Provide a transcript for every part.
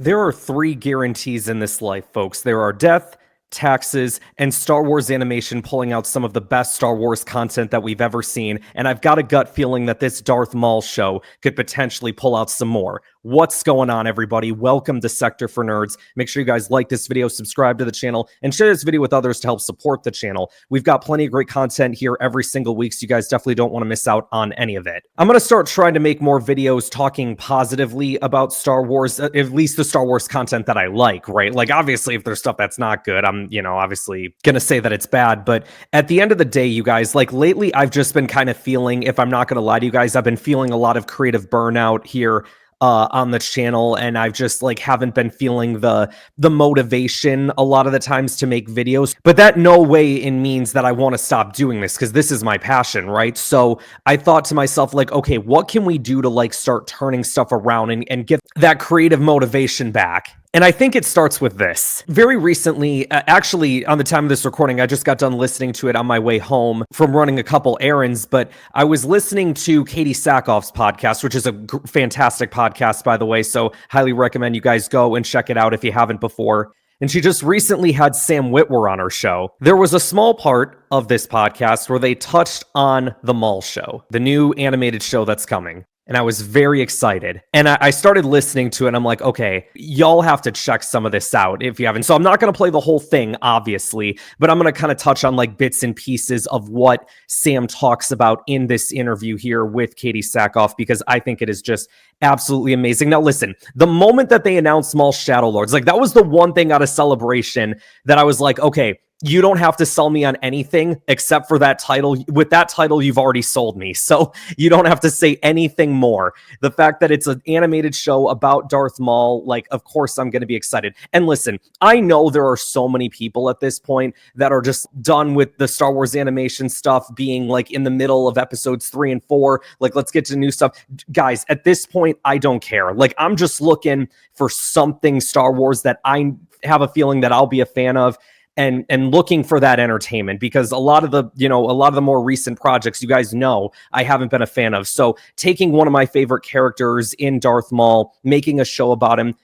There are three guarantees in this life, folks. There are death, taxes, and Star Wars Animation pulling out some of the best Star Wars content that we've ever seen, and I've got a gut feeling that this Darth Maul show could potentially pull out some more. What's going on, everybody? Welcome to Sector for Nerds. Make sure you guys like this video, subscribe to the channel, and share this video with others to help support the channel. We've got plenty of great content here every single week, so you guys definitely don't want to miss out on any of it. I'm going to start trying to make more videos talking positively about Star Wars, at least the Star Wars content that I like, right? Like, obviously, if there's stuff that's not good, I'm, obviously going to say that it's bad. But at the end of the day, you guys, like, lately, I've just been kind of feeling, if I'm not going to lie to you guys, I've been feeling a lot of creative burnout here on the channel, and I've just haven't been feeling the motivation a lot of the times to make videos. But that no way means that I want to stop doing this, because this is my passion, right? So I thought to myself, okay, what can we do to start turning stuff around and get that creative motivation back? And I think it starts with this. Very recently, actually, on the time of this recording, I just got done listening to it on my way home from running a couple errands, but I was listening to Katee Sackhoff's podcast, which is a fantastic podcast, by the way, so highly recommend you guys go and check it out if you haven't before. And she just recently had Sam Witwer on her show. There was a small part of this podcast where they touched on the Maul Show, the new animated show that's coming. And I was very excited. And I started listening to it, and I'm like, okay, y'all have to check some of this out if you haven't. So I'm not going to play the whole thing, obviously, but I'm going to kind of touch on bits and pieces of what Sam talks about in this interview here with Katee Sackhoff, because I think it is just absolutely amazing. Now, listen, the moment that they announced Maul Shadow Lords, that was the one thing out of Celebration that I was like, okay, you don't have to sell me on anything except for that title. With that title, you've already sold me. So you don't have to say anything more. The fact that it's an animated show about Darth Maul, of course I'm going to be excited. And listen, I know there are so many people at this point that are just done with the Star Wars animation stuff being in the middle of episodes 3 and 4. Let's get to new stuff. Guys, at this point, I don't care. I'm just looking for something Star Wars that I have a feeling that I'll be a fan of. And looking for that entertainment, because a lot of the more recent projects, you guys know, I haven't been a fan of. So taking one of my favorite characters in Darth Maul, making a show about him,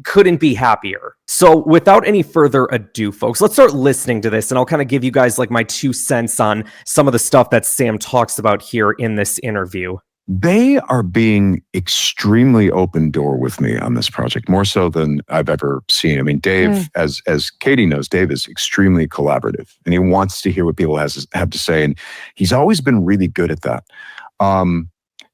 couldn't be happier. So without any further ado, folks, let's start listening to this, and I'll kind of give you guys my 2 cents on some of the stuff that Sam talks about here in this interview. They are being extremely open door with me on this project, more so than I've ever seen. I mean, Dave, as Katee knows, Dave is extremely collaborative, and he wants to hear what people have to say, and he's always been really good at that.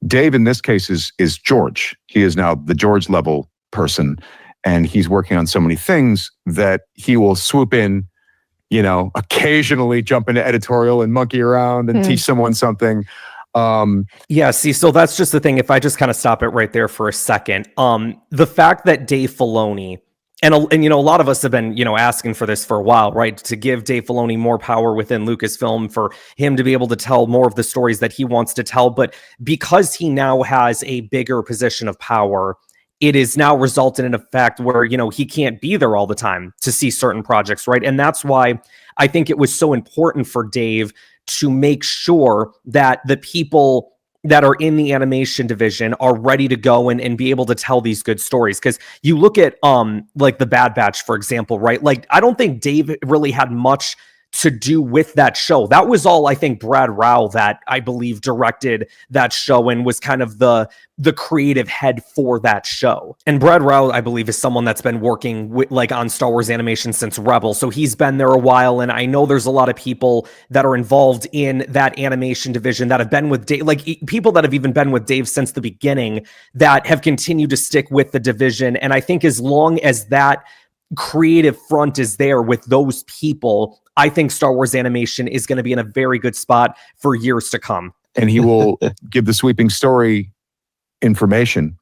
Dave, in this case, is George. He is now the George level person, and he's working on so many things that he will swoop in, occasionally jump into editorial and monkey around and teach someone something. Yeah, see, so that's just the thing. If I just kind of stop it right there for a second, the fact that Dave Filoni and a lot of us have been asking for this for a while, right? To give Dave Filoni more power within Lucasfilm, for him to be able to tell more of the stories that he wants to tell. But because he now has a bigger position of power, it is now resulted in a fact where he can't be there all the time to see certain projects, right? And that's why I think it was so important for Dave to make sure that the people that are in the animation division are ready to go and be able to tell these good stories. Because you look at the Bad Batch, for example, right? I don't think Dave really had much to do with that show. That was all, I think, Brad Rao, that I believe directed that show and was kind of the creative head for that show. And Brad Rao, I believe, is someone that's been working with, on Star Wars animation since Rebel. So he's been there a while, and I know there's a lot of people that are involved in that animation division that have been with Dave, people that have even been with Dave since the beginning, that have continued to stick with the division. And I think as long as that creative front is there with those people, I think Star Wars animation is going to be in a very good spot for years to come. And he will give the sweeping story information,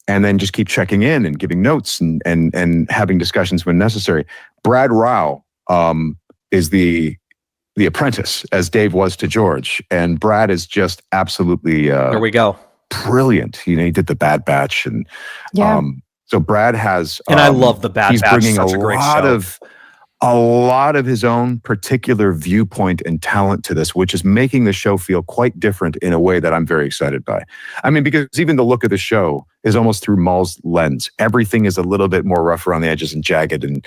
and then just keep checking in and giving notes and having discussions when necessary. Brad Rao is the apprentice, as Dave was to George, and Brad is just absolutely there we go, brilliant. He did the Bad Batch, and so Brad has, and I love the Bad Batch. He's bringing a lot of a lot of his own particular viewpoint and talent to this, which is making the show feel quite different in a way that I'm very excited by. I mean, because even the look of the show is almost through Maul's lens. Everything is a little bit more rough around the edges and jagged, and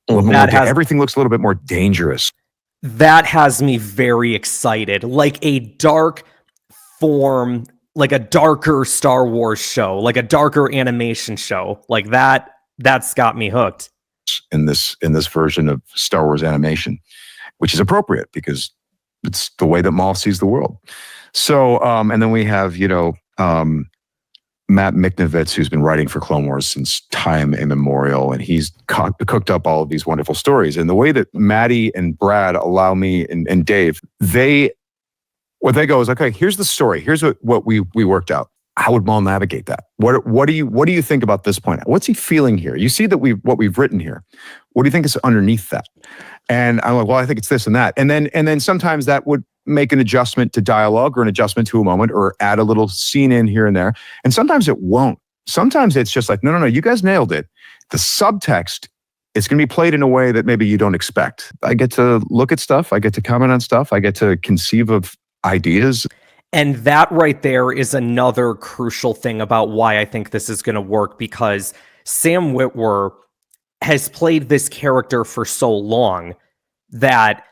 everything looks a little bit more dangerous. That has me very excited. Like a dark form, like a darker Star Wars show, like a darker animation show. Like that's got me hooked. In this version of Star Wars animation, which is appropriate because it's the way that Maul sees the world. So, and then we have, Matt Miknovitz, who's been writing for Clone Wars since time immemorial, and he's cooked up all of these wonderful stories. And the way that Maddie and Brad allow me and Dave, what they go is, okay, here's the story. Here's what we worked out. How would Maul navigate that? What do you think about this point? What's he feeling here? You see that what we've written here. What do you think is underneath that? And I'm like, well, I think it's this and that. And then sometimes that would make an adjustment to dialogue or an adjustment to a moment or add a little scene in here and there. And sometimes it won't. Sometimes it's just like, no, you guys nailed it. The subtext, it's going to be played in a way that maybe you don't expect. I get to look at stuff. I get to comment on stuff. I get to conceive of ideas. And that right there is another crucial thing about why I think this is going to work, because Sam Witwer has played this character for so long that,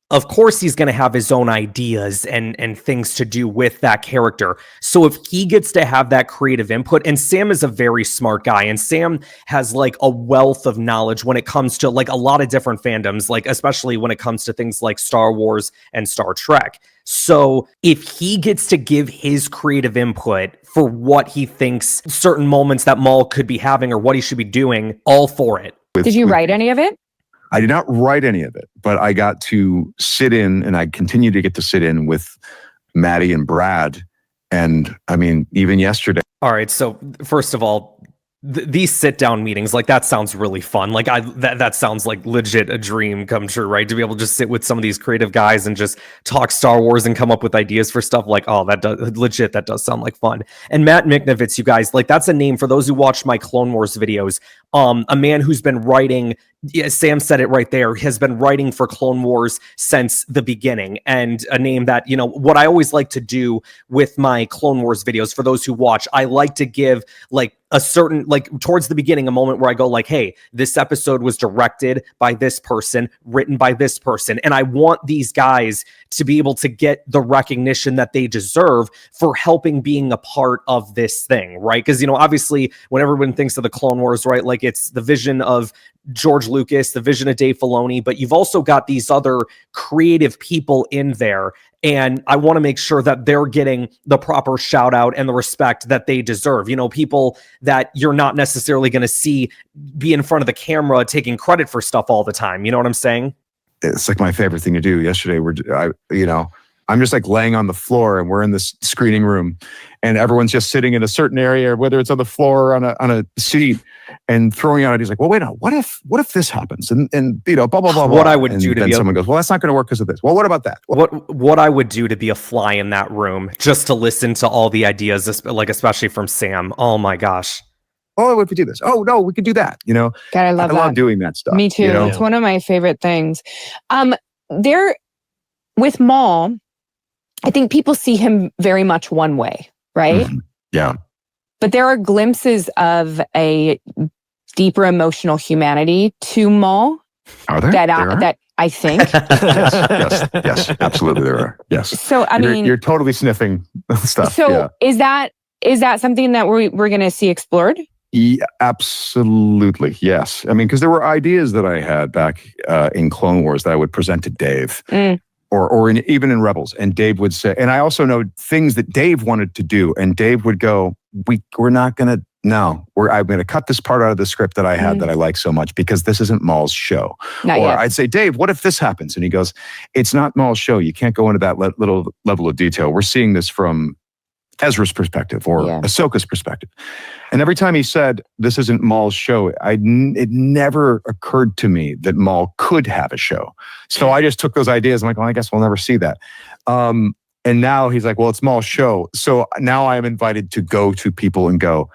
of course, he's going to have his own ideas and things to do with that character. So if he gets to have that creative input, and Sam is a very smart guy, and Sam has like a wealth of knowledge when it comes to like a lot of different fandoms, like especially when it comes to things like Star Wars and Star Trek. So if he gets to give his creative input for what he thinks certain moments that Maul could be having or what he should be doing, all for it. Did you write any of it? I did not write any of it, but I got to sit in, and I continue to get to sit in with Maddie and Brad. And I mean, even yesterday. All right. So first of all, these sit-down meetings, like that sounds really fun. Like that sounds like legit a dream come true, right? To be able to just sit with some of these creative guys and just talk Star Wars and come up with ideas for stuff. Like, oh, that does sound like fun. And Matt Miknovitz, you guys, like that's a name for those who watched my Clone Wars videos. A man who's been writing, Sam said it right there, has been writing for Clone Wars since the beginning, and a name that, what I always like to do with my Clone Wars videos, for those who watch, I like to give like a certain, like towards the beginning, a moment where I go like, hey, this episode was directed by this person, written by this person. And I want these guys to be able to get the recognition that they deserve for helping being a part of this thing, right? Because, obviously when everyone thinks of the Clone Wars, right, like it's the vision of George Lucas, the vision of Dave Filoni, but you've also got these other creative people in there. And I want to make sure that they're getting the proper shout out and the respect that they deserve. people that you're not necessarily going to see be in front of the camera taking credit for stuff all the time. You know what I'm saying? It's like my favorite thing to do. Yesterday, I'm just like laying on the floor, and we're in this screening room, and everyone's just sitting in a certain area, whether it's on the floor or on a seat, and throwing out ideas like, well, wait, no, what if this happens? And blah, blah, blah, blah. What I would do to then someone goes, well, that's not going to work because of this. Well, what about that? What I would do to be a fly in that room, just to listen to all the ideas, like especially from Sam. Oh my gosh. Oh, if we do this. Oh no, we could do that. God, I love doing that stuff. Me too. It's one of my favorite things. There with Maul, I think people see him very much one way, right? Mm-hmm. Yeah. But there are glimpses of a deeper emotional humanity to Maul. Are there? That I think. yes, absolutely there are. Yes. So you're totally sniffing stuff. So yeah. is that something that we're going to see explored? Yeah, absolutely, yes. I mean, because there were ideas that I had back in Clone Wars that I would present to Dave. Or even in Rebels, and Dave would say, and I also know things that Dave wanted to do, and Dave would go, we're not going to, no, I'm going to cut this part out of the script that I had that I like so much because this isn't Maul's show. Not or yet. I'd say, Dave, what if this happens? And he goes, it's not Maul's show. You can't go into that little level of detail. We're seeing this from Ezra's perspective or Ahsoka's perspective. And every time he said, this isn't Maul's show, it never occurred to me that Maul could have a show. So I just took those ideas. I'm like, well, I guess we'll never see that. And now he's like, well, it's Maul's show. So now I am invited to go to people and go,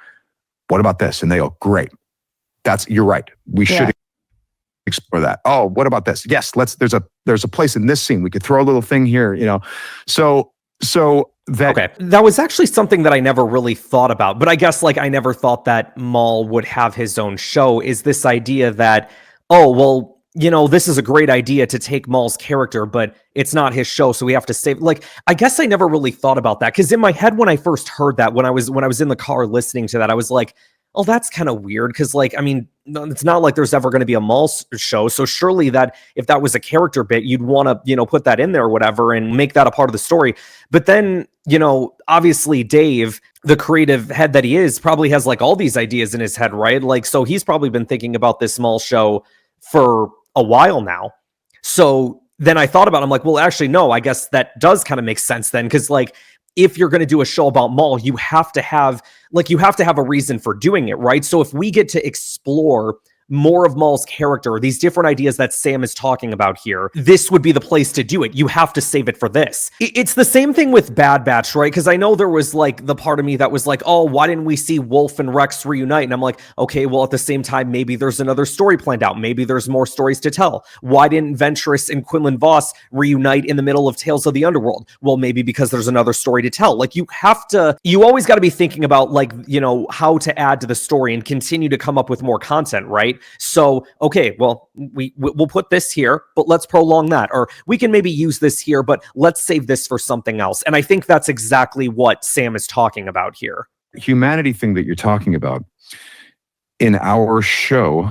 what about this? And they go, great. You're right. We should or that. Oh, what about this? Yes, there's a place in this scene. We could throw a little thing here, So that okay, that was actually something that I never really thought about, but I guess like I never thought that Maul would have his own show, is this idea that, oh, well, this is a great idea to take Maul's character, but it's not his show, so we have to save. Like, I guess I never really thought about that, because in my head when I first heard that, when I was in the car listening to that, I was like, oh, that's kind of weird, because like, I mean, it's not like there's ever going to be a Maul show, so surely that if that was a character bit, you'd want to, put that in there or whatever and make that a part of the story. But then, obviously Dave, the creative head that he is, probably has like all these ideas in his head, right? Like, so he's probably been thinking about this Maul show for a while now. So then I thought about it, I'm like, well, actually, no, I guess that does kind of make sense then, because like, if you're going to do a show about Maul, you have to have a reason for doing it, right? So if we get to explore more of Maul's character, these different ideas that Sam is talking about here, this would be the place to do it. You have to save it for this. It's the same thing with Bad Batch, right? Because I know there was like the part of me that was like, oh, why didn't we see Wolf and Rex reunite? And I'm like, okay, well, at the same time, maybe there's another story planned out. Maybe there's more stories to tell. Why didn't Ventress and Quinlan Vos reunite in the middle of Tales of the Underworld? Well, maybe because there's another story to tell. Like, you always got to be thinking about like, how to add to the story and continue to come up with more content, right? So, okay, well, we'll put this here, but let's prolong that. Or we can maybe use this here, but let's save this for something else. And I think that's exactly what Sam is talking about here. Humanity thing that you're talking about in our show,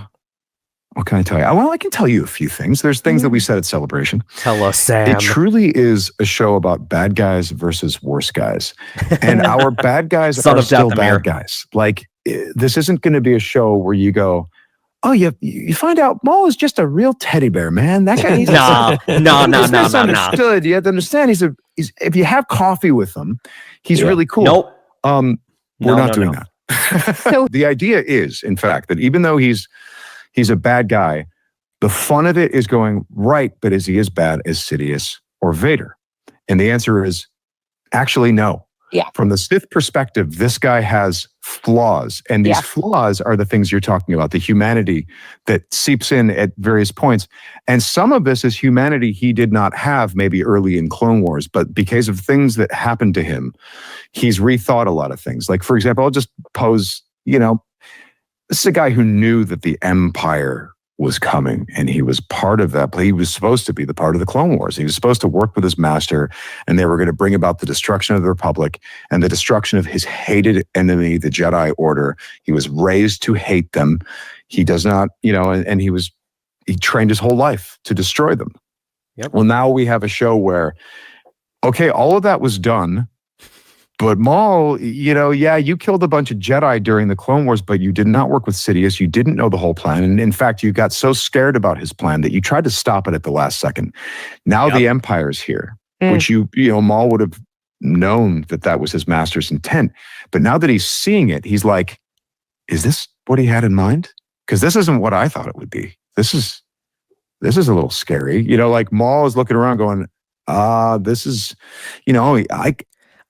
what can I tell you? Well, I can tell you a few things. There's things that we said at Celebration. Tell us, Sam. It truly is a show about bad guys versus worse guys. And our bad guys are still bad guys. Like, this isn't going to be a show where you go, oh, you find out Maul is just a real teddy bear, man. That guy, he's no. misunderstood. You have to understand, he's if you have coffee with him, he's really cool. Nope. We're not doing that. So the idea is, in fact, that even though he's a bad guy, the fun of it is going, right, but is he as bad as Sidious or Vader? And the answer is actually no. Yeah. From the Sith perspective, this guy has flaws. And these flaws are the things you're talking about, the humanity that seeps in at various points. And some of this is humanity he did not have maybe early in Clone Wars, but because of things that happened to him, he's rethought a lot of things. Like, for example, I'll just pose, this is a guy who knew that the Empire was coming, and he was part of that. But he was supposed to be the part of the Clone Wars. He was supposed to work with his master, and they were going to bring about the destruction of the Republic and the destruction of his hated enemy, the Jedi Order. He was raised to hate them. He does not, and he trained his whole life to destroy them. Yep. Well, now we have a show where, okay, all of that was done. But Maul, you killed a bunch of Jedi during the Clone Wars, but you did not work with Sidious. You didn't know the whole plan. And in fact, you got so scared about his plan that you tried to stop it at the last second. Now the Empire's here, which Maul would have known that was his master's intent. But now that he's seeing it, he's like, is this what he had in mind? Because this isn't what I thought it would be. This is a little scary. Like Maul is looking around going, this is,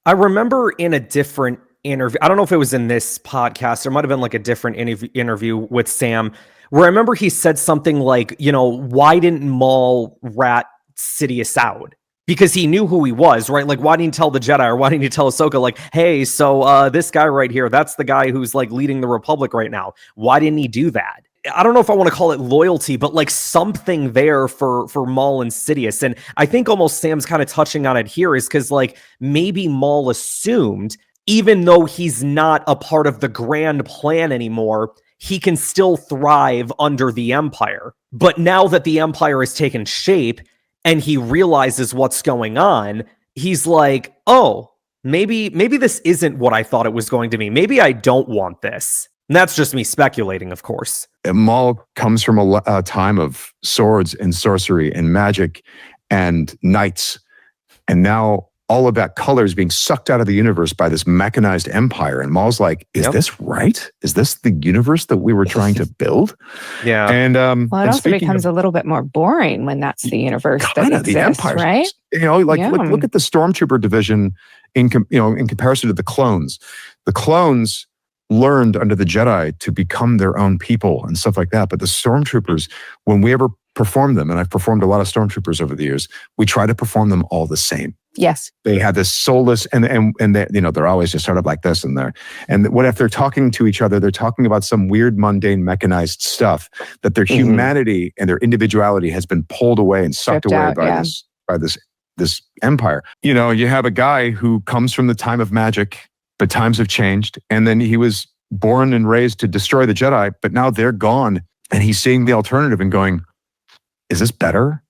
I remember in a different interview, I don't know if it was in this podcast, or might have been like a different interview with Sam, where I remember he said something like, why didn't Maul rat Sidious out? Because he knew who he was, right? Like, why didn't he tell the Jedi, or why didn't he tell Ahsoka, like, hey, so this guy right here, that's the guy who's like leading the Republic right now. Why didn't he do that? I don't know if I want to call it loyalty, but like something there for Maul and Sidious. And I think almost Sam's kind of touching on it here is because like maybe Maul assumed, even though he's not a part of the grand plan anymore, he can still thrive under the Empire. But now that the Empire has taken shape and he realizes what's going on, he's like, oh, maybe this isn't what I thought it was going to be. Maybe I don't want this. And that's just me speculating, of course. Maul comes from a time of swords and sorcery and magic and knights. And now all of that color is being sucked out of the universe by this mechanized empire. And Maul's like, is this right? Is this the universe that we were trying to build? Yeah. And well, it also becomes a little bit more boring when that's the universe that exists, the Empire, right? Look at the Stormtrooper division in comparison to the clones. The clones learned under the Jedi to become their own people and stuff like that. But the Stormtroopers, when we ever performed them, and I've performed a lot of stormtroopers over the years, we try to perform them all the same. Yes. They have this soulless, and they, they're always just sort of like this, and what if they're talking to each other? They're talking about some weird, mundane, mechanized stuff that their humanity and their individuality has been pulled away and sucked Stripped away out, by this empire. You have a guy who comes from the time of magic, but times have changed, and then he was born and raised to destroy the Jedi, but now they're gone, and he's seeing the alternative and going, "Is this better?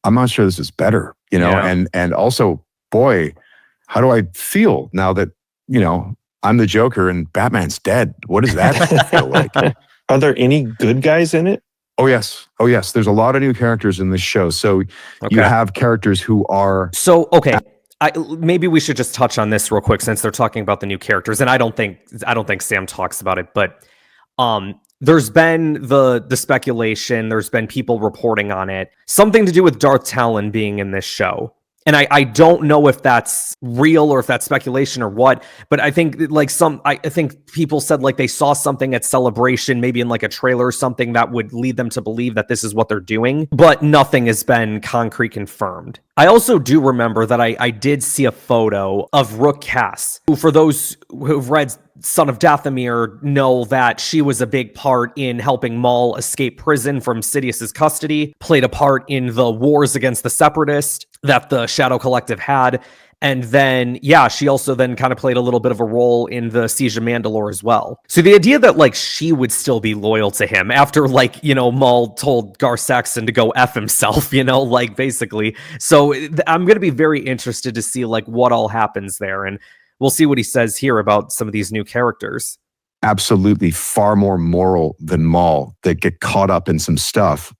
I'm not sure this is better." And also, boy, how do I feel now that I'm the Joker and Batman's dead? What does that feel like? Are there any good guys in it? Oh yes. There's a lot of new characters in this show. So you have characters who are maybe we should just touch on this real quick since they're talking about the new characters, and I don't think Sam talks about it, but there's been the speculation, there's been people reporting on it, something to do with Darth Talon being in this show. And I don't know if that's real or if that's speculation or what, but I think I think people said like they saw something at Celebration, maybe in like a trailer or something that would lead them to believe that this is what they're doing, but nothing has been concrete confirmed. I also do remember that I did see a photo of Rook Cass, who, for those who've read Son of Dathomir, know that she was a big part in helping Maul escape prison from Sidious's custody, played a part in the wars against the Separatists that the Shadow Collective had. And then, she also then kind of played a little bit of a role in the Siege of Mandalore as well. So the idea that like she would still be loyal to him after Maul told Gar Saxon to go F himself, basically. So I'm going to be very interested to see like what all happens there. And we'll see what he says here about some of these new characters. Absolutely far more moral than Maul, that get caught up in some stuff,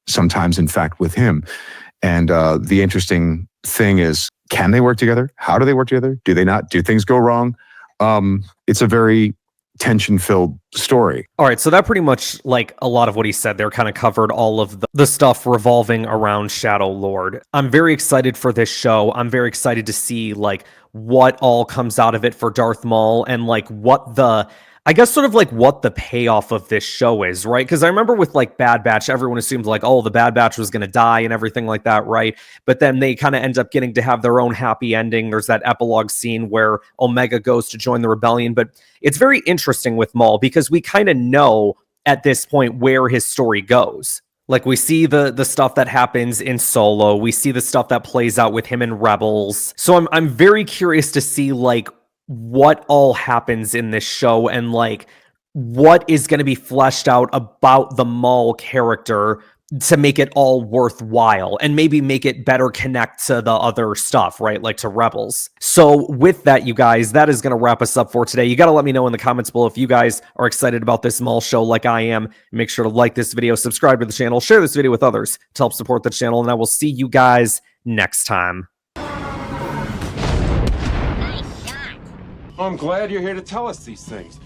sometimes in fact with him. And the interesting thing is, can they work together? How do they work together? Do they not? Do things go wrong? It's a very tension-filled story. All right, so that pretty much, like a lot of what he said there, kind of covered all of the stuff revolving around Shadow Lord. I'm very excited for this show. I'm very excited to see like what all comes out of it for Darth Maul, and like what the payoff of this show is, right? Because I remember with like Bad Batch, everyone assumed like, oh, the Bad Batch was going to die and everything like that, right? But then they kind of end up getting to have their own happy ending. There's that epilogue scene where Omega goes to join the rebellion. But it's very interesting with Maul because we kind of know at this point where his story goes. Like we see the stuff that happens in Solo. We see the stuff that plays out with him in Rebels. So I'm very curious to see like what all happens in this show and like what is going to be fleshed out about the Maul character to make it all worthwhile and maybe make it better connect to the other stuff, right? Like to Rebels. So with that, you guys, that is going to wrap us up for today. You got to let me know in the comments below if you guys are excited about this Maul show like I am. Make sure to like this video, subscribe to the channel, share this video with others to help support the channel, and I will see you guys next time. I'm glad you're here to tell us these things.